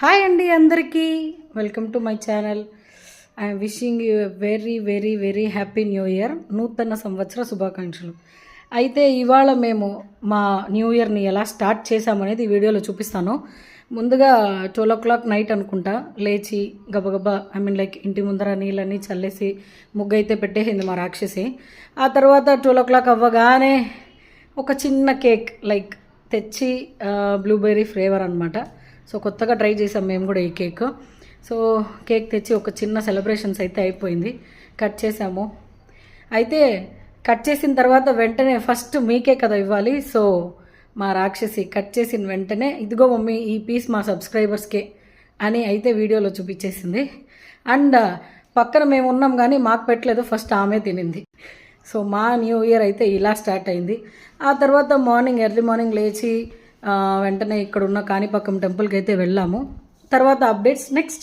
Hi అండి అందరికీ, welcome to my channel. I'm wishing you a very very very happy new year, నూతన సంవత్సర శుభాకాంక్షలు. అయితే ఇవాళ మేము మా న్యూ ఇయర్ని ఎలా స్టార్ట్ చేసామనేది ఈ వీడియోలో చూపిస్తాను. ముందుగా 12 o'clock నైట్ అనుకుంటా లేచి గబగబా ఇంటి ముందర నీళ్ళన్నీ చల్లేసి ముగ్గు అయితే పెట్టేసింది మా రాక్షసి. ఆ తర్వాత 12 o'clock అవ్వగానే ఒక చిన్న కేక్ తెచ్చి బ్లూబెర్రీ ఫ్లేవర్ అనమాట. సో కొత్తగా ట్రై చేసాం మేము కూడా ఈ కేక్. సో కేక్ తెచ్చి ఒక చిన్న సెలబ్రేషన్స్ అయితే అయిపోయింది. కట్ చేసాము. అయితే కట్ చేసిన తర్వాత వెంటనే ఫస్ట్ మీకే కదా ఇవ్వాలి. సో మా రాక్షసి కట్ చేసిన వెంటనే ఇదిగో మమ్మీ ఈ పీస్ మా సబ్స్క్రైబర్స్కే అని అయితే వీడియోలో చూపించేసింది. అండ్ పక్కన మేము ఉన్నాం కానీ మాకు పెట్టలేదు, ఫస్ట్ ఆమె తినింది. సో మా న్యూ ఇయర్ అయితే ఇలా స్టార్ట్ అయింది. ఆ తర్వాత ఎర్లీ మార్నింగ్ లేచి వెంటనే ఇక్కడ ఉన్న కాణిపాకం టెంపుల్కి అయితే వెళ్ళాము. తర్వాత అప్డేట్స్ నెక్స్ట్.